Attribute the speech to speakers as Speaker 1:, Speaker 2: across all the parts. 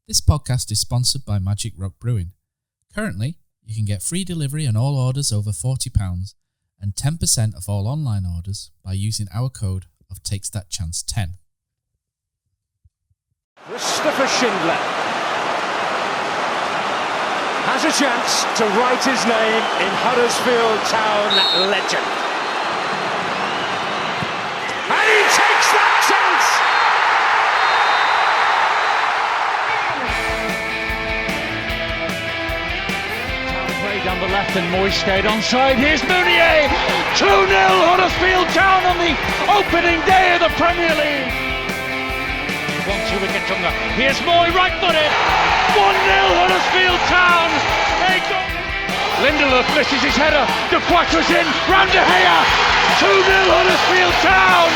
Speaker 1: This podcast is sponsored by Magic Rock Brewing. Currently, you can get free delivery on all orders over £40 and 10% of all online orders by using our code of TakesThatChance10.
Speaker 2: Christopher Schindler has a chance to write his name in Huddersfield Town legend. And he takes that chance! Brady down the left and Moy stayed onside. Here's Mounier! 2-0 Huddersfield Town on the opening day of the Premier League. 1-2 wicket Tunga. Here's Moy, right-footed. 1-0 Huddersfield Town. Lindelof misses his header. De Quattro's in. Round De Gea. 2-0 Huddersfield Town.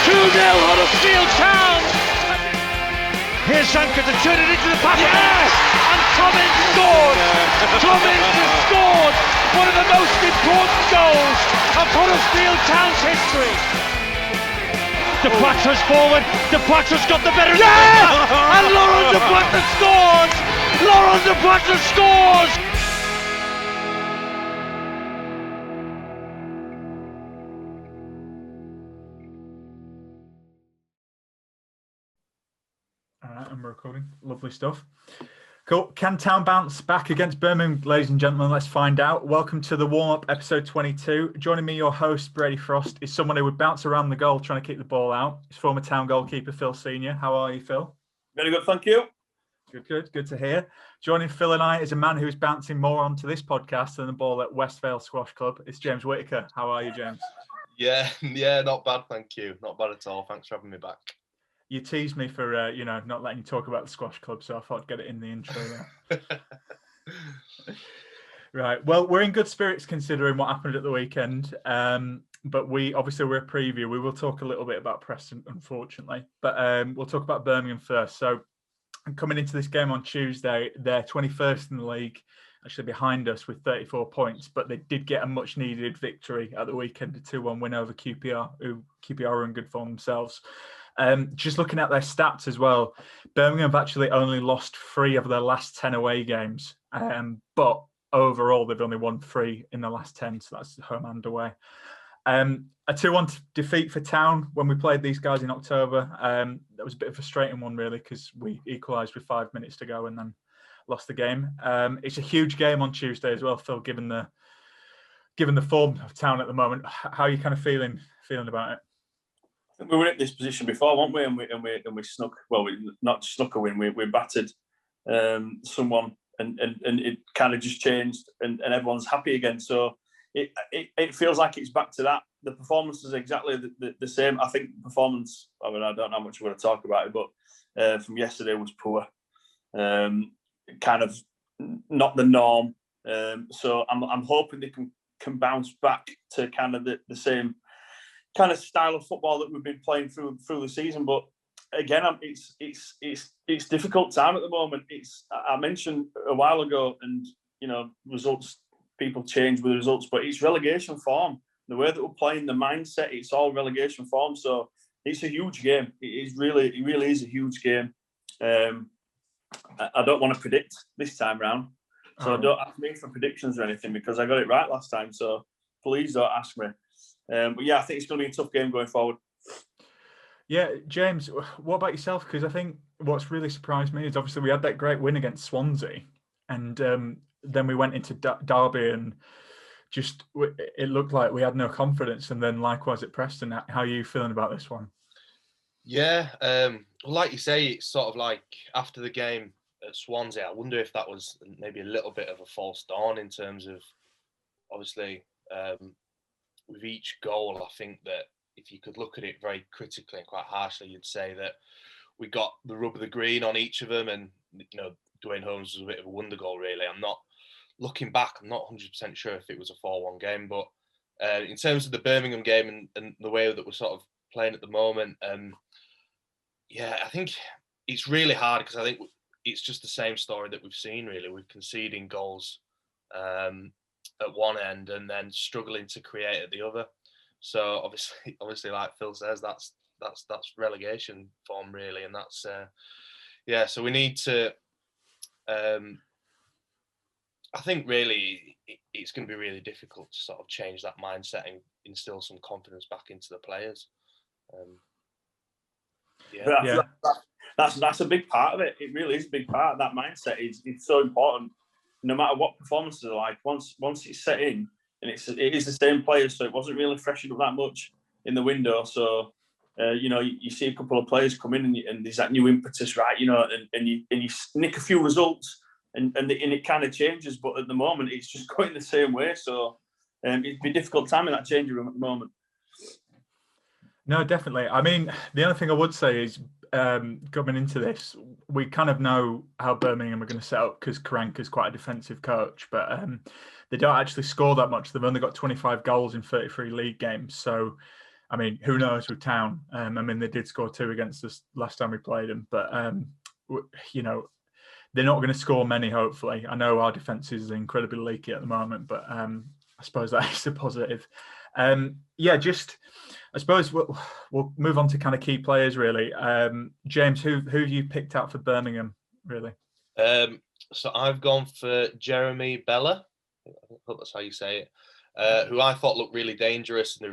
Speaker 2: 2-0 Huddersfield Town. Here's Sanka to turn it into the pass. Yes! And Tommins scored. Tommins has scored one of the most important goals of Huddersfield Town's history. De Quattro's forward. De Quattro's got the better. Yes! And Laurent De Quattro scores. Laurent De Quattro scores.
Speaker 3: Alright, I'm recording. Lovely stuff. Cool. Can Town bounce back against Birmingham, ladies and gentlemen? Let's find out. Welcome to the warm-up, episode 22. Joining me, your host, Brady Frost, is someone who would bounce around the goal trying to keep the ball out. It's former Town goalkeeper Phil Senior. How are you, Phil?
Speaker 4: Very good, thank you.
Speaker 3: Good to hear. Joining Phil and I is a man who's bouncing more onto this podcast than the ball at Westvale Squash Club. It's James Whittaker. How are you, James?
Speaker 5: Yeah, not bad, thank you. Not bad at all. Thanks for having me back.
Speaker 3: You teased me for, not letting you talk about the squash club, so I thought I'd get it in the intro there. Right. Well, we're in good spirits considering what happened at the weekend. But we're a preview. We will talk a little bit about Preston, unfortunately. But we'll talk about Birmingham first. So coming into this game on Tuesday, they're 21st in the league, actually behind us with 34 points. But they did get a much-needed victory at the weekend, a 2-1 win over QPR, who QPR are in good form themselves. Just looking at their stats as well, Birmingham have actually only lost 3 of their last 10 away games. But overall, they've only won 3 in the last 10, so that's home and away. A 2-1 defeat for Town when we played these guys in October. That was a bit of a frustrating one, really, because we equalised with 5 minutes to go and then lost the game. It's a huge game on Tuesday as well, Phil, given the form of Town at the moment. How are you kind of feeling about it?
Speaker 4: I think we were in this position before, weren't we? And we snuck. Well, we not snuck a win. We battered someone, and it kind of just changed, and everyone's happy again. So it feels like it's back to that. The performance is exactly the same. I think performance. I mean, I don't know how much we're going to talk about it, but from yesterday was poor. Kind of not the norm. So I'm hoping they can bounce back to kind of the same kind of style of football that we've been playing through the season. But again, it's difficult time at the moment. I mentioned a while ago, and results, people change with the results, but it's relegation form. The way that we're playing, the mindset, it's all relegation form. So it's a huge game. It really is a huge game. I don't want to predict this time round, so don't ask me for predictions or anything, because I got it right last time. So please don't ask me. But yeah, I think it's going to be a tough game going forward.
Speaker 3: Yeah, James, what about yourself? Because I think what's really surprised me is obviously we had that great win against Swansea, and then we went into Derby and just it looked like we had no confidence. And then likewise at Preston. How are you feeling about this one?
Speaker 5: Yeah, well, like you say, it's sort of like after the game at Swansea, I wonder if that was maybe a little bit of a false dawn in terms of, obviously, with each goal. I think that if you could look at it very critically and quite harshly, you'd say that we got the rub of the green on each of them. And, Dwayne Holmes was a bit of a wonder goal, really. I'm not looking back, I'm not 100% sure if it was a 4-1 game. But in terms of the Birmingham game and the way that we're sort of playing at the moment, I think it's really hard, because I think it's just the same story that we've seen, really. We're conceding goals at one end and then struggling to create at the other. So obviously, like Phil says, that's relegation form, really, and that's So we need to I think really it's going to be really difficult to sort of change that mindset and instill some confidence back into the players.
Speaker 4: That's a big part of it. It really is a big part. That mindset it's so important. No matter what performances are like, once it's set in, and it is the same players, so it wasn't really freshened up that much in the window. So you see a couple of players come in and there's that new impetus, right? And you nick a few results and it kind of changes. But at the moment, it's just going the same way. So it'd be a difficult time in that changing room at the moment.
Speaker 3: No, definitely. I mean, the other thing I would say is coming into this, we kind of know how Birmingham are going to set up because Karanka's quite a defensive coach, but they don't actually score that much. They've only got 25 goals in 33 league games. So, I mean, who knows with Town? I mean, they did score 2 against us last time we played them, but, they're not going to score many, hopefully. I know our defence is incredibly leaky at the moment, but I suppose that is a positive. I suppose we'll move on to kind of key players, really. James, who have you picked out for Birmingham, really?
Speaker 5: So I've gone for Jeremy Bella. I hope that's how you say it. Who I thought looked really dangerous in the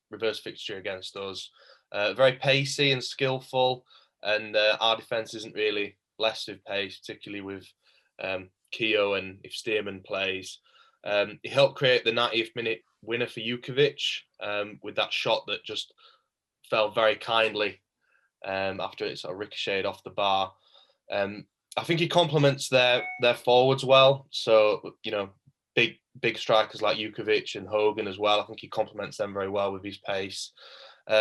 Speaker 5: reverse fixture against us. Very pacey and skillful, and our defence isn't really blessed with pace, particularly with Keogh and if Stearman plays. He helped create the 90th minute winner for Jukovic with that shot that just fell very kindly after it sort of ricocheted off the bar. I think he complements their forwards well. So, big strikers like Jukovic and Hogan as well. I think he complements them very well with his pace.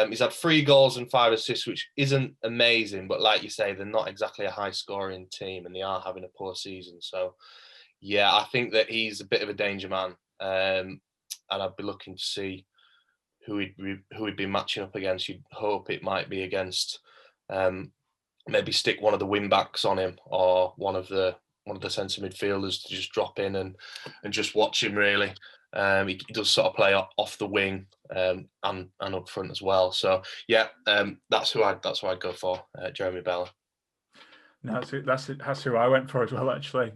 Speaker 5: He's had 3 goals and 5 assists, which isn't amazing, but like you say, they're not exactly a high-scoring team, and they are having a poor season. So, yeah, I think that he's a bit of a danger man, and I'd be looking to see who he'd be matching up against. You'd hope it might be against maybe stick one of the wing backs on him or one of the centre midfielders to just drop in and just watch him really. He does sort of play off the wing and up front as well. So yeah, that's who I'd go for, Jeremy Bella.
Speaker 3: No, that's who I went for as well, actually.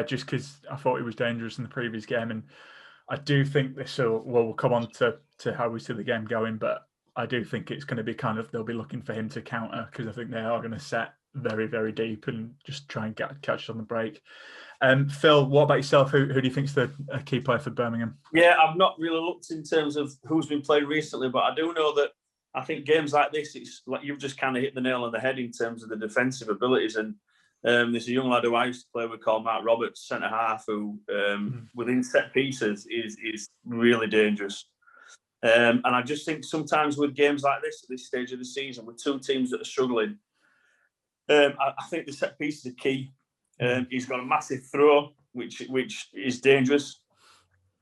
Speaker 3: Just because I thought he was dangerous in the previous game, and I do think we'll come on to how we see the game going, but I do think it's going to be they'll be looking for him to counter because I think they are going to set very, very deep and just try and catch on the break. Phil, what about yourself? Who do you think's the key player for Birmingham?
Speaker 4: Yeah, I've not really looked in terms of who's been playing recently, but I do know that I think games like this, it's like you've just kind of hit the nail on the head in terms of the defensive abilities. And there's a young lad who I used to play with called Mark Roberts, centre half, who within set pieces is really dangerous. And I just think sometimes with games like this at this stage of the season, with 2 teams that are struggling, I think the set pieces are key. He's got a massive throw, which is dangerous,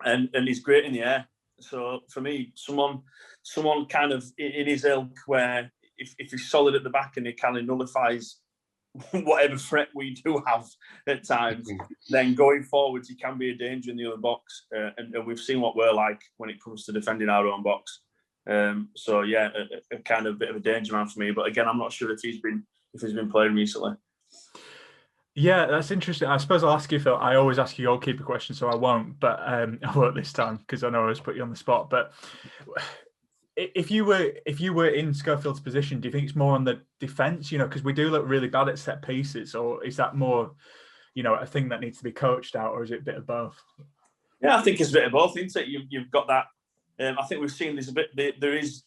Speaker 4: and he's great in the air. So for me, someone kind of in his ilk where if he's solid at the back and he kind of nullifies whatever threat we do have at times, then going forwards he can be a danger in the other box. And we've seen what we're like when it comes to defending our own box. So yeah, a kind of bit of a danger man for me. But again, I'm not sure if he's been playing recently.
Speaker 3: Yeah, that's interesting. I suppose I'll ask you, Phil. I always ask you goalkeeper questions, so I won't. But I won't this time because I know I always put you on the spot. But if you were in Schofield's position, do you think it's more on the defence? Because we do look really bad at set pieces, or is that more, a thing that needs to be coached out, or is it a bit of both?
Speaker 4: Yeah, I think it's a bit of both, isn't it? You've got that. I think we've seen there is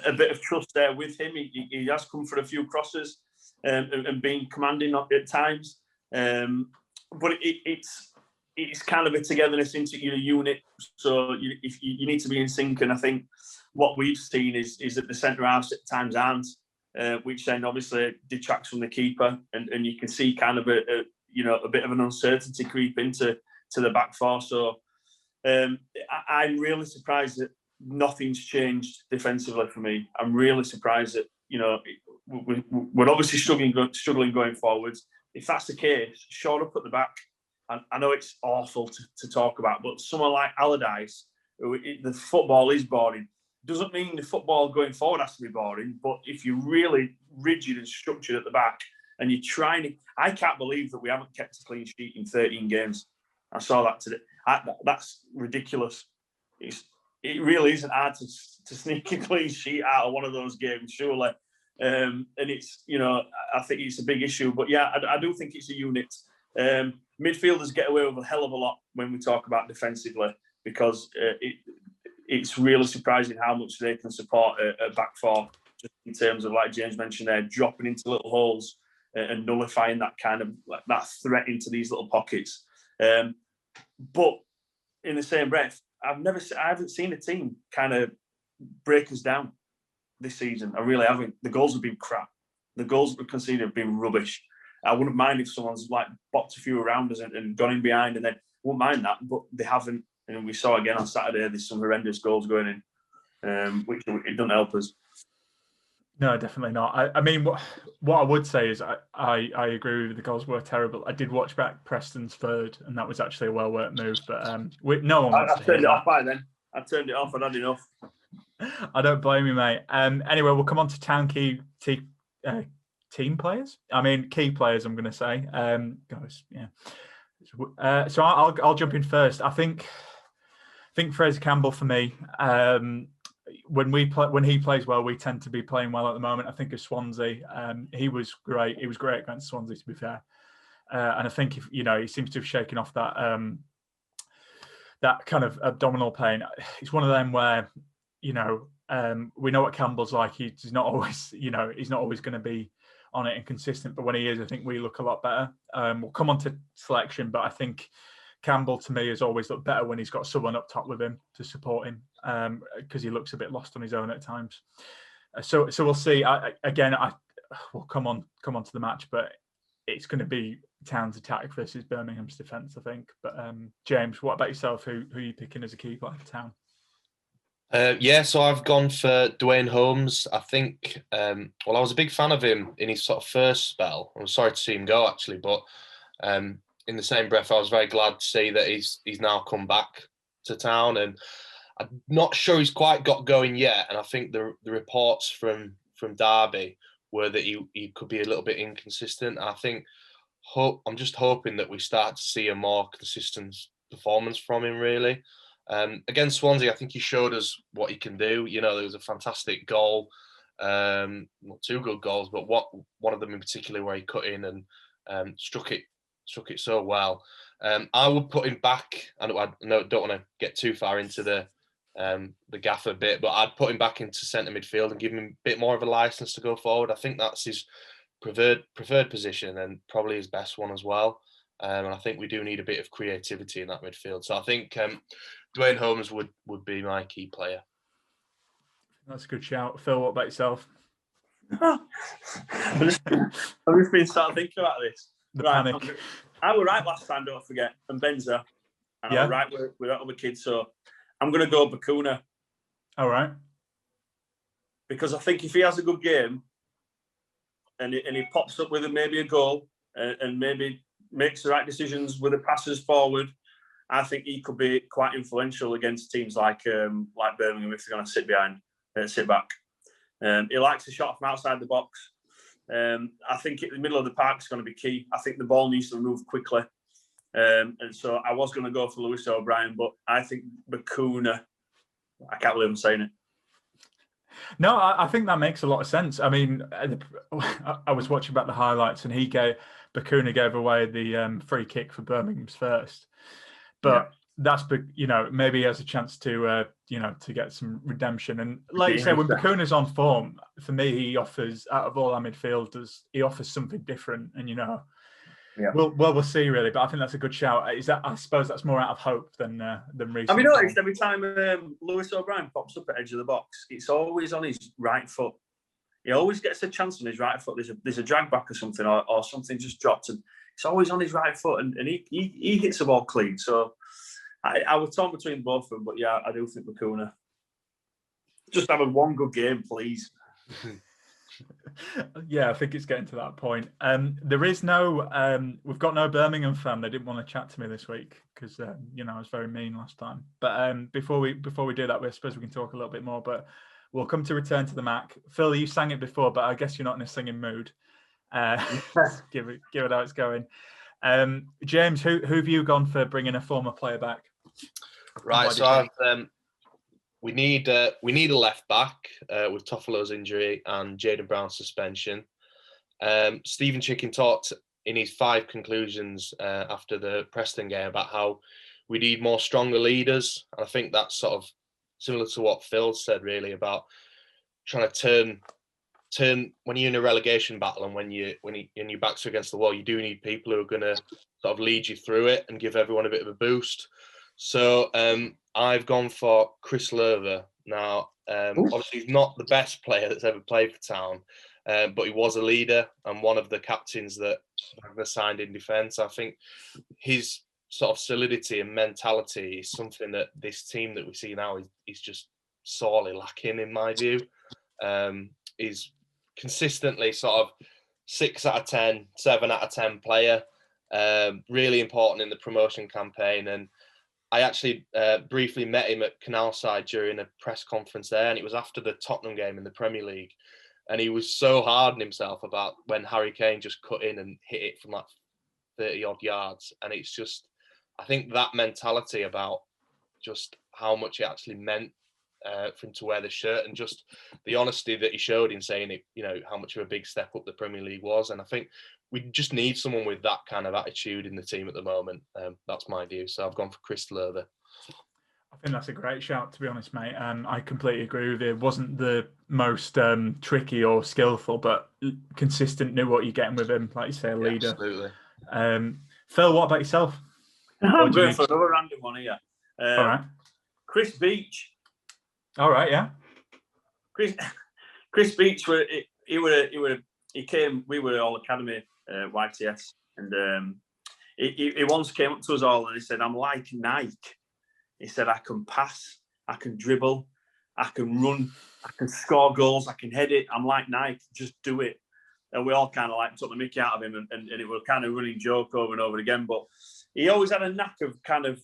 Speaker 4: a bit of trust there with him. He has come for a few crosses and been commanding at times. But it's kind of a togetherness into your unit. So you need to be in sync. And I think what we've seen is that the centre halves at times aren't, which then obviously detracts from the keeper. And you can see kind of a bit of an uncertainty creep into the back four. So I'm really surprised that nothing's changed defensively for me. I'm really surprised that, we're obviously struggling going forwards. If that's the case, shore up at the back. I know it's awful to talk about, but someone like Allardyce, the football is boring. Doesn't mean the football going forward has to be boring, but if you're really rigid and structured at the back and you're trying to. I can't believe that we haven't kept a clean sheet in 13 games. I saw that today. That's ridiculous. It really isn't hard to sneak a clean sheet out of one of those games, surely. And it's, I think it's a big issue. But yeah, I do think it's a unit. Midfielders get away with a hell of a lot when we talk about defensively, because it's really surprising how much they can support a back four, just in terms of, like James mentioned there, dropping into little holes and nullifying that kind of that threat into these little pockets. But in the same breath, I haven't seen a team kind of break us down this season. I really haven't. The goals have been crap. The goals we've conceded have been rubbish. I wouldn't mind if someone's like bopped a few around us and gone in behind, and then wouldn't mind that, but they haven't. And we saw again on Saturday, there's some horrendous goals going in, which it doesn't help us.
Speaker 3: No, definitely not. I mean, what I would say is I agree with the goals were terrible. I did watch back Preston's third, and that was actually a well-worked move. But no one wants
Speaker 4: I turned it off by then. I turned it off. I'd had enough.
Speaker 3: I don't blame you, mate. Anyway, we'll come on to town team players. I mean, key players, I'm going to say. Guys, yeah. So I'll jump in first. I think Fraser Campbell for me. When he plays well, we tend to be playing well at the moment. I think of Swansea. He was great. He was great against Swansea, to be fair. And I think he seems to have shaken off that that kind of abdominal pain. It's one of them where we know what Campbell's like. He's not always he's not always going to be on it and consistent. But when he is, I think we look a lot better. We'll come on to selection, but I think Campbell, to me, has always looked better when he's got someone up top with him to support him, because he looks a bit lost on his own at times. So we'll see. We'll come on to the match, but it's going to be Town's attack versus Birmingham's defence, I think. But James, what about yourself? Who are you picking as a key player for Town?
Speaker 5: So I've gone for Dwayne Holmes. I think, I was a big fan of him in his sort of first spell. I'm sorry to see him go, actually, but in the same breath, I was very glad to see that he's now come back to Town, and I'm not sure he's quite got going yet. And I think the reports from Derby were that he could be a little bit inconsistent. And I think I'm just hoping that we start to see a more consistent performance from him, really. Against Swansea, I think he showed us what he can do. There was a fantastic goal, not two good goals, but one of them in particular where he cut in and struck it so well. I would put him back. I don't want to get too far into the gaffer bit, but I'd put him back into centre midfield and give him a bit more of a license to go forward. I think that's his preferred position and probably his best one as well. And I think we do need a bit of creativity in that midfield. So I think Dwayne Holmes would be my key player.
Speaker 3: That's a good shout. Phil, what about yourself?
Speaker 4: I've just been starting thinking about this.
Speaker 3: Panic.
Speaker 4: I was right last time, don't forget, and Benza. And I was right with that other kid. So I'm going to go Bakuna.
Speaker 3: All right.
Speaker 4: Because I think if he has a good game and he pops up with maybe a goal and maybe makes the right decisions with the passes forward, I think he could be quite influential against teams like Birmingham if they're going to sit back. He likes a shot from outside the box. I think in the middle of the park is going to be key. I think the ball needs to move quickly. And so I was going to go for Lewis O'Brien, but I think Bakuna, I can't believe I'm saying it.
Speaker 3: No, I think that makes a lot of sense. I mean, I was watching back the highlights and Bakuna gave away the free kick for Birmingham's first. But that's, maybe he has a chance to get some redemption. And like you say, when Bakuna's on form, for me, he offers, out of all our midfielders, he offers something different. And, we'll see really. But I think that's a good shout. I suppose that's more out of hope than recent.
Speaker 4: Have you noticed every time Lewis O'Brien pops up at edge of the box, it's always on his right foot. He always gets a chance on his right foot. There's a drag back or something, or something just dropped, and it's always on his right foot, and he hits the ball clean. So I was torn between both of them, but yeah, I do think Bakuna. Just have one good game, please.
Speaker 3: Yeah, I think it's getting to that point. There is we've got no Birmingham fan. They didn't want to chat to me this week because I was very mean last time. But before we do that, I suppose we can talk a little bit more. But we'll come to return to the Mac. Phil, you sang it before, but I guess you're not in a singing mood. Give it how it's going. James, who have you gone for bringing a former player back?
Speaker 5: Right, so we need a left back with Toffolo's injury and Jayden Brown's suspension. Stephen Chicken talked in his 5 conclusions after the Preston game about how we need more stronger leaders. And I think that's sort of similar to what Phil said, really, about trying to turn when you're in a relegation battle and when your back's against the wall, you do need people who are going to sort of lead you through it and give everyone a bit of a boost. So I've gone for Chris Löwe. Now, obviously, he's not the best player that's ever played for Town, but he was a leader and one of the captains that Wagner signed in defence. I think his sort of solidity and mentality is something that this team that we see now is just sorely lacking, in my view. He's consistently sort of 6 out of 10, 7 out of 10 player, really important in the promotion campaign. And I actually briefly met him at Canalside during a press conference there, and it was after the Tottenham game in the Premier League. And he was so hard on himself about when Harry Kane just cut in and hit it from like 30 odd yards. And it's just, I think that mentality about just how much it actually meant for him to wear the shirt, and just the honesty that he showed in saying it, how much of a big step up the Premier League was. And I think we just need someone with that kind of attitude in the team at the moment. That's my view. So I've gone for Chris Löwe.
Speaker 3: I think that's a great shout, to be honest, mate. I completely agree with you. It wasn't the most tricky or skillful, but consistent, knew what you're getting with him, like you say, a leader.
Speaker 5: Absolutely.
Speaker 3: Phil, what about yourself?
Speaker 4: I'm going for another random one here.
Speaker 3: All right.
Speaker 4: Chris Beach.
Speaker 3: All right, yeah.
Speaker 4: Chris Beach, he came, we were all academy, YTS, and he once came up to us all and he said, "I'm like Nike." He said, "I can pass, I can dribble, I can run, I can score goals, I can head it. I'm like Nike, just do it." And we all kind of like took the mickey out of him, and it was kind of running joke over and over again. But he always had a knack of kind of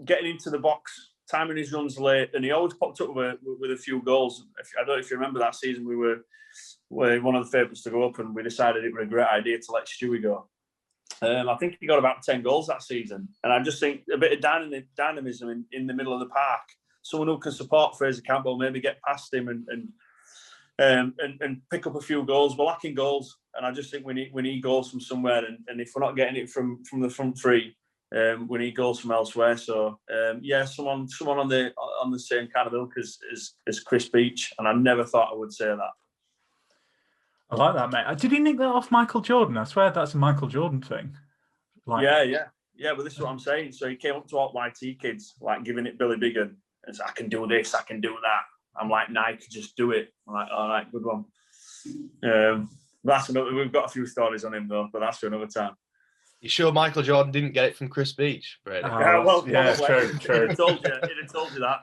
Speaker 4: getting into the box, timing his runs late, and he always popped up with a few goals. I don't know if you remember that season, we were one of the favourites to go up, and we decided it was a great idea to let Stewie go. I think he got about 10 goals that season. And I just think a bit of dynamism in the middle of the park. Someone who can support Fraser Campbell, maybe get past him and pick up a few goals. We're lacking goals. And I just think we need goals from somewhere. And if we're not getting it from the front three, we need goals from elsewhere. So, someone on the same kind of ilk as Chris Beach. And I never thought I would say that.
Speaker 3: I like that, mate. Did he nick that off Michael Jordan? I swear that's a Michael Jordan thing.
Speaker 4: Yeah. But this is what I'm saying. So he came up to all YT kids, like giving it Billy Biggin, and said, "I can do this, I can do that." I'm like, "Nike, just do it." I'm like, "All right, good one." That's another. We've got a few stories on him though, but that's for another time.
Speaker 5: You sure Michael Jordan didn't get it from Chris Beach, Brady?
Speaker 3: True.
Speaker 4: He'd have told you that.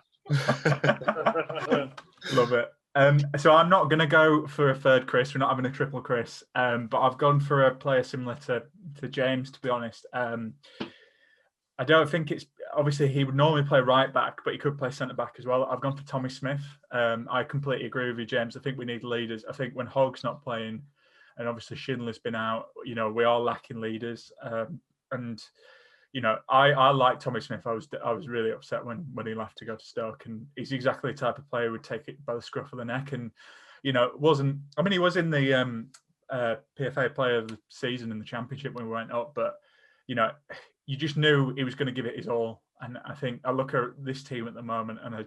Speaker 3: Love it. So I'm not going to go for a third Chris. We're not having a triple Chris. But I've gone for a player similar to James, to be honest. I don't think it's... Obviously, he would normally play right back, but he could play centre back as well. I've gone for Tommy Smith. I completely agree with you, James. I think we need leaders. I think when Hogg's not playing, and obviously Schindler's been out, we are lacking leaders. I like Tommy Smith. I was really upset when he left to go to Stoke, and he's exactly the type of player who would take it by the scruff of the neck. And he was in the PFA Player of the Season in the Championship when we went up, but you just knew he was going to give it his all. And I think I look at this team at the moment, and I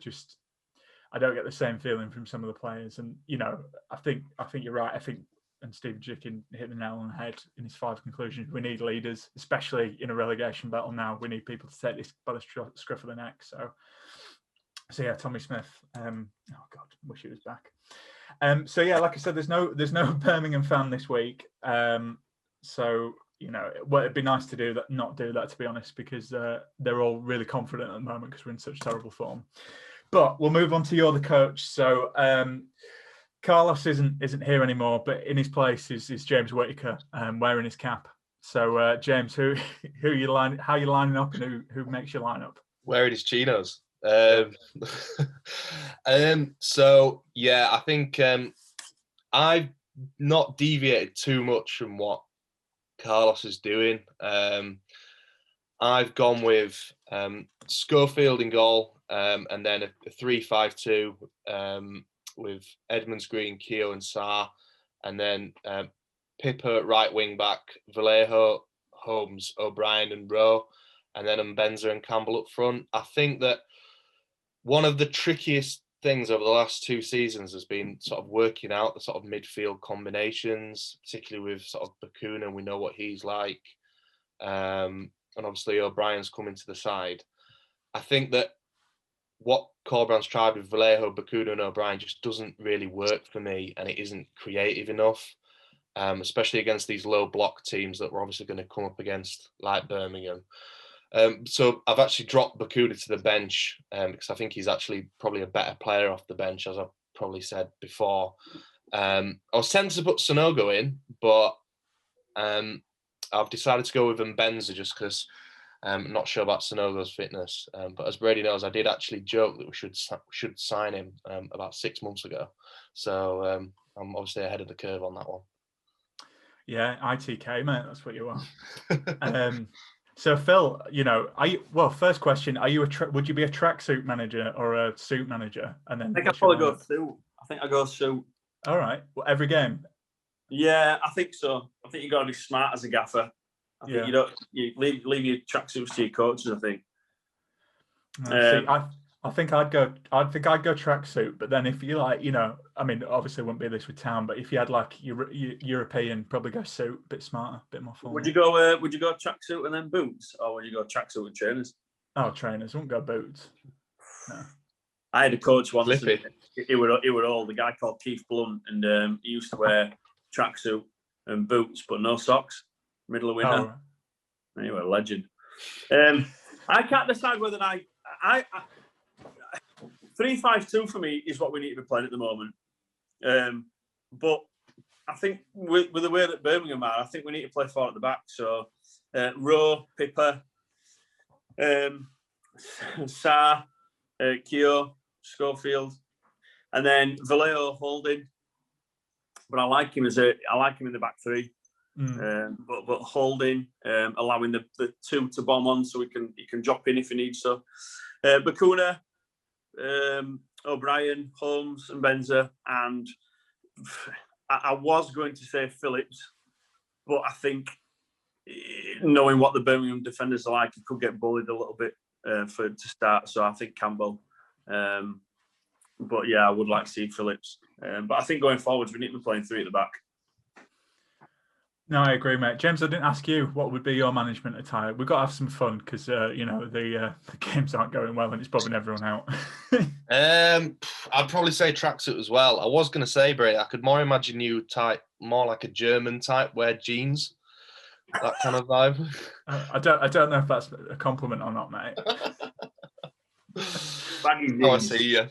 Speaker 3: don't get the same feeling from some of the players. And I think you're right. I think. And Stephen Chicken hit the nail on the head in his 5 conclusions. We need leaders, especially in a relegation battle now. We need people to take this by the scruff of the neck. So yeah, Tommy Smith. Oh God, wish he was back. Like I said, there's no Birmingham fan this week. It'd be nice to do that, not do that, to be honest, because they're all really confident at the moment because we're in such terrible form. But we'll move on to You're the Coach. So. Carlos isn't here anymore, but in his place is James Whittaker, wearing his cap. So James, how you lining up, and who makes you line up?
Speaker 5: Wearing his chinos. So yeah, I think I've not deviated too much from what Carlos is doing. I've gone with Schofield in goal, and then a 3-5-2 with Edmonds, Green, Keogh and Sarr, and then Pippa at right wing back, Vallejo, Holmes, O'Brien and Rowe, and then Mbenza and Campbell up front. I think that one of the trickiest things over the last 2 seasons has been sort of working out the sort of midfield combinations, particularly with sort of Bakuna. We know what he's like. And obviously O'Brien's coming to the side. I think that what Corberan's tried with Vallejo, Bakuna and O'Brien just doesn't really work for me, and it isn't creative enough, especially against these low block teams that we're obviously going to come up against, like Birmingham. So I've actually dropped Bakuna to the bench because I think he's actually probably a better player off the bench, as I've probably said before. I was tempted to put Sonogo in, but I've decided to go with Mbenza just because I'm not sure about Sonogo's fitness. But as Brady knows, I did actually joke that we should sign him about 6 months ago. So I'm obviously ahead of the curve on that one.
Speaker 3: Yeah, ITK, mate. That's what you are. So Phil, first question: would you be a tracksuit manager or a suit manager? And then
Speaker 4: I think I'd probably go suit. I think I go suit.
Speaker 3: All right. Well, every game.
Speaker 4: Yeah, I think so. I think you got to be smart as a gaffer. I think you leave your tracksuits to your coaches. I think.
Speaker 3: I think I'd go tracksuit, but then if you obviously it wouldn't be this with Town, but if you had like European, probably go suit, a bit smarter, a bit more formal. Would you go
Speaker 4: tracksuit and then boots, or would you go tracksuit and trainers?
Speaker 3: Oh, trainers, wouldn't go boots. No.
Speaker 4: I had a coach once. He were all the guy called Keith Blunt, and he used to wear tracksuit and boots, but no socks. Middle of winter. Oh. He was a legend. I can't decide whether I 3-5-2 for me is what we need to be playing at the moment. But I think with the way that Birmingham are, I think we need to play 4 at the back. So Rowe, Pippa, Sarr, Keogh, Schofield, and then Vallejo holding. But I like him in the back 3. But holding, allowing the 2 to bomb on, so he can drop in if he needs so. Bakuna, O'Brien, Holmes, and Mbenza, and I was going to say Phillips, but I think knowing what the Birmingham defenders are like, he could get bullied a little bit to start. So I think Campbell. But yeah, I would like to see Phillips. But I think going forwards, we need to be playing 3 at the back.
Speaker 3: No, I agree, mate. James, I didn't ask you what would be your management attire. We've got to have some fun because, the games aren't going well and it's bobbing everyone out.
Speaker 5: I'd probably say tracksuit as well. I was going to say, Brady, I could more imagine you more like a German type, wear jeans, that kind of vibe.
Speaker 3: I don't know if that's a compliment or not, mate.
Speaker 5: I see you.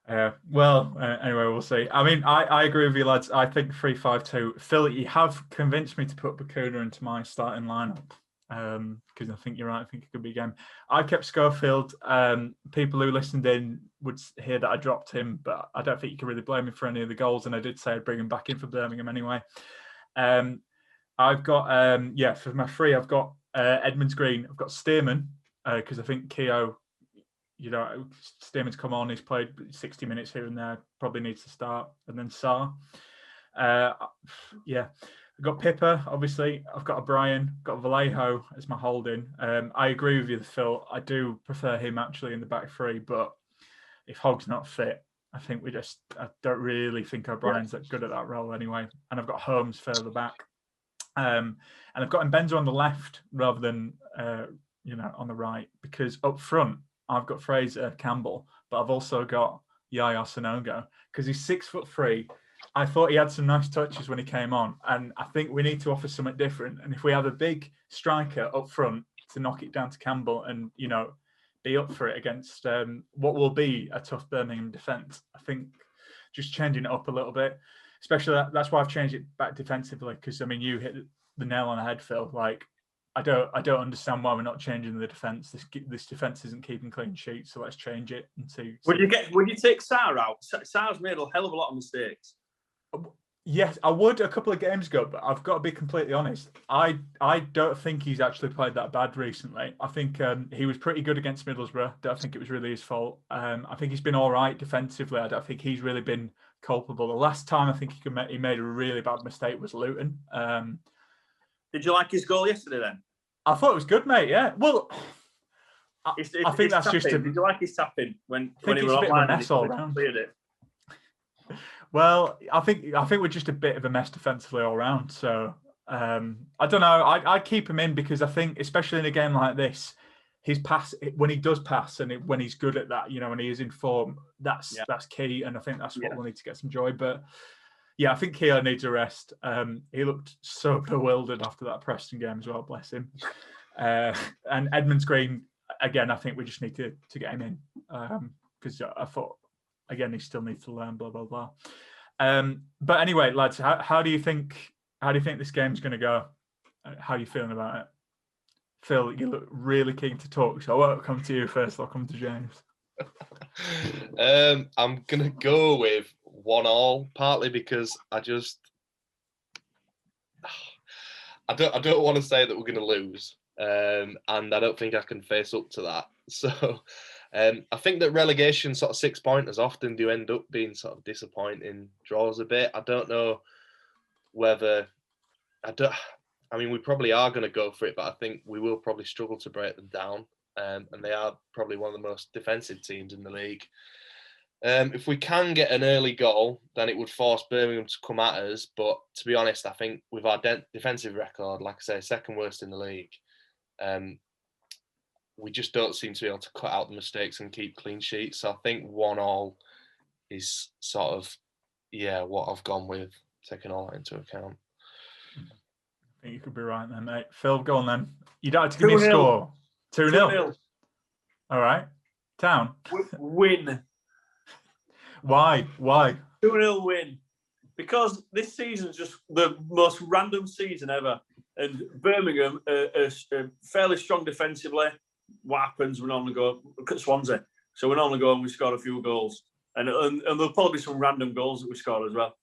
Speaker 3: Anyway, we'll see. I mean, I agree with you, lads. I think 3-5-2. Phil, you have convinced me to put Bakuna into my starting lineup because I think you're right. I think it could be a game. I kept Schofield. People who listened in would hear that I dropped him, but I don't think you can really blame me for any of the goals. And I did say I'd bring him back in for Birmingham anyway. I've got, for my 3, I've got Edmonds Green. I've got Stearman because I think Keogh, Stearman's come on, he's played 60 minutes here and there, probably needs to start. And then Sarr. I've got Pippa, obviously. I've got O'Brien, got Vallejo as my holding. I agree with you, Phil. I do prefer him actually in the back 3, but if Hogg's not fit, I don't really think O'Brien's that good at that role anyway. And I've got Holmes further back. And I've got Mbenza on the left rather than, on the right, because up front, I've got Fraser Campbell, but I've also got Yaya Sonogo because he's 6'3". I thought he had some nice touches when he came on, and I think we need to offer something different. And if we have a big striker up front to knock it down to Campbell and be up for it against what will be a tough Birmingham defence, I think just changing it up a little bit, especially that's why I've changed it back defensively because you hit the nail on the head, Phil. Like, I don't understand why we're not changing the defence. This defence isn't keeping clean sheets, so let's change it.
Speaker 4: Would you take Sarr out? Sarr's made a hell of a lot of mistakes.
Speaker 3: Yes, I would a couple of games ago, but I've got to be completely honest. I don't think he's actually played that bad recently. I think he was pretty good against Middlesbrough. Don't think it was really his fault. I think he's been all right defensively. I don't think he's really been culpable. The last time I think he made a really bad mistake was Luton.
Speaker 4: Did you like his goal yesterday then?
Speaker 3: I thought it was good, mate. Yeah. Well, I think that's
Speaker 4: tapping.
Speaker 3: just a.
Speaker 4: Did you like his tapping when
Speaker 3: he was a bit of a mess all round. Well, I think we're just a bit of a mess defensively all round. So I don't know. I keep him in because I think, especially in a game like this, his pass when he does pass and when he's good at that, when he is in form, that's key. And I think that's what we'll need to get some joy. But yeah, I think Keogh needs a rest. He looked so bewildered after that Preston game as well. Bless him. And Edmonds Green again. I think we just need to get him in because I thought. Again, he still needs to learn. Blah blah blah. But anyway, lads, how do you think this game's going to go? How are you feeling about it? Phil, you look really keen to talk, so I won't come to you first. I'll come to James.
Speaker 5: I'm gonna go with 1-1, partly because I don't want to say that we're going to lose, and I don't think I can face up to that. So. I think that relegation sort of 6-pointers often do end up being sort of disappointing draws a bit. I don't know whether we probably are going to go for it, but I think we will probably struggle to break them down. And they are probably one of the most defensive teams in the league. If we can get an early goal, then it would force Birmingham to come at us. But to be honest, I think with our defensive record, like I say, second worst in the league, we just don't seem to be able to cut out the mistakes and keep clean sheets. So I think 1-1 is sort of, what I've gone with, taking all that into account.
Speaker 3: I think you could be right there, mate. Phil, go on then. You don't have to give me a score. 2-0. All right. Town.
Speaker 4: Win.
Speaker 3: Why?
Speaker 4: 2-0 win. Because this season's just the most random season ever. And Birmingham are fairly strong defensively. What happens? We normally go, look at Swansea. So we normally go and we score a few goals. And there'll probably be some random goals that we score as well.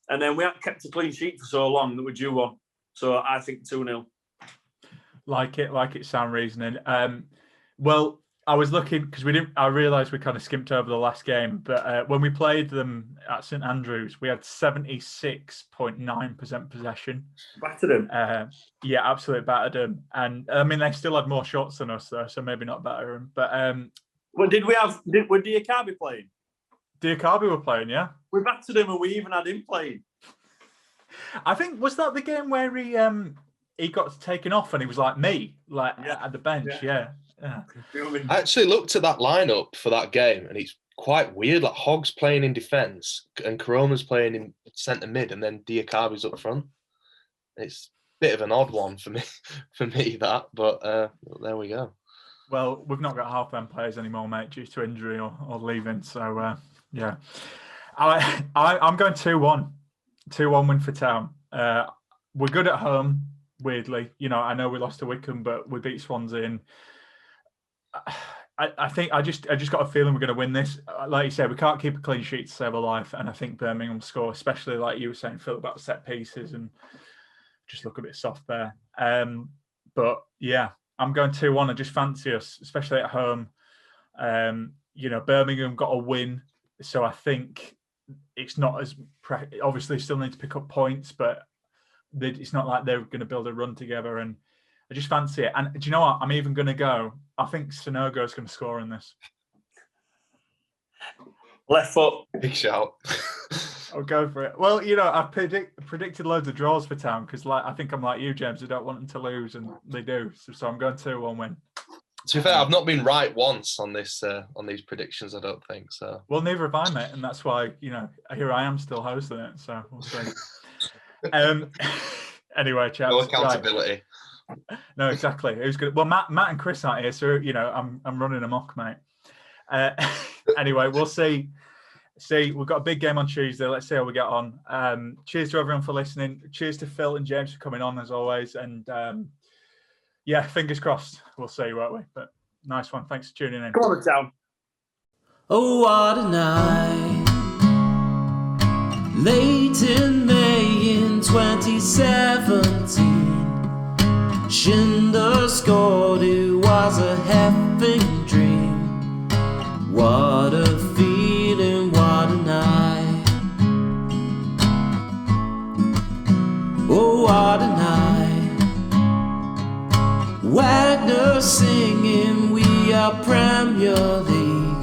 Speaker 4: And then we haven't kept a clean sheet for so long that we're due one. So I think 2-0.
Speaker 3: Like it sound reasoning. Well, I was looking because I realised we kind of skimped over the last game, but when we played them at St Andrews, we had 76.9% possession.
Speaker 4: Battered them.
Speaker 3: Yeah, absolutely battered them. And I mean, they still had more shots than us though, so maybe not batter them. But
Speaker 4: were Diakabi playing?
Speaker 3: Diakabi were playing, yeah.
Speaker 4: We battered him, and we even had him playing.
Speaker 3: I think was that the game where he got taken off and he was like me, at the bench, yeah.
Speaker 5: I actually looked at that lineup for that game, and it's quite weird. Like Hogg's playing in defence, and Corona's playing in centre mid, and then Diakabi's up front. It's a bit of an odd one for me. That, but there we go.
Speaker 3: Well, we've not got half them players anymore, mate, due to injury or leaving. So yeah, I'm going 2-1. 2-1 win for Town. We're good at home. Weirdly, I know we lost to Wickham, but we beat Swansea. And I think I just got a feeling we're going to win this. Like you said, we can't keep a clean sheet to save our life, and I think Birmingham will score, especially like you were saying, Phil, about set pieces and just look a bit soft there. But yeah, I'm going 2-1. I just fancy us, especially at home. Birmingham got a win, so I think it's not as obviously still need to pick up points, but it's not like they're going to build a run together. And I just fancy it. And do you know what? I'm even going to go. I think Sonogo is going to score in this.
Speaker 4: Left foot.
Speaker 5: Big shout.
Speaker 3: I'll go for it. Well, I predicted loads of draws for Town because I think I'm like you, James. I don't want them to lose, and they do. So I'm going 2-1 win.
Speaker 5: To be fair, I've not been right once on this on these predictions. I don't think so.
Speaker 3: Well, neither have I, mate, and that's why here I am still hosting it. So we'll see. Anyway, chaps.
Speaker 5: No accountability.
Speaker 3: Right. No, exactly. Who's good? Well, Matt and Chris aren't here, so I'm running amok, mate. Anyway, we'll see. We've got a big game on Tuesday. Let's see how we get on. Cheers to everyone for listening. Cheers to Phil and James for coming on as always. And fingers crossed. We'll see, won't we? But nice one. Thanks for tuning in.
Speaker 4: Come on, Town.
Speaker 6: Oh, what a night. Late in May in 2017, Schindler scored, it was a heaven dream. What a feeling, what a night. Oh, what a night. Wagner singing, we are Premier League.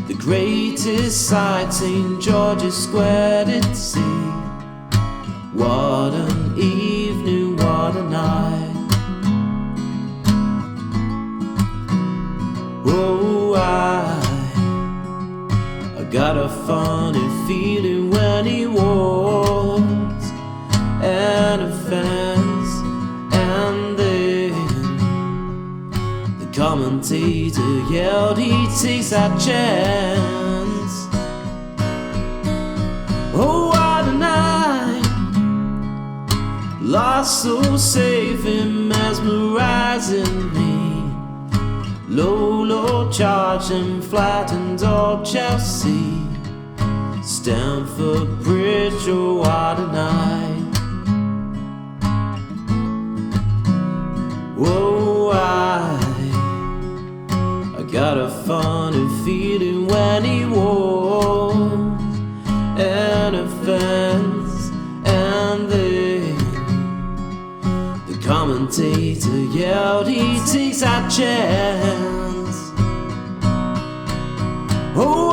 Speaker 6: The greatest sight, St. George's Square to see. What an evening, what a night. Oh, I got a funny feeling when he walks and a fence, and then the commentator yelled he takes that chance. Oh, what a night. Lost so safe and mesmerizing me. Low charge and flattened all Chelsea. Stamford Bridge, oh what a night. Whoa, I got a funny feeling when he walks and a fence, and then the commentator yelled he takes that chance. Oh,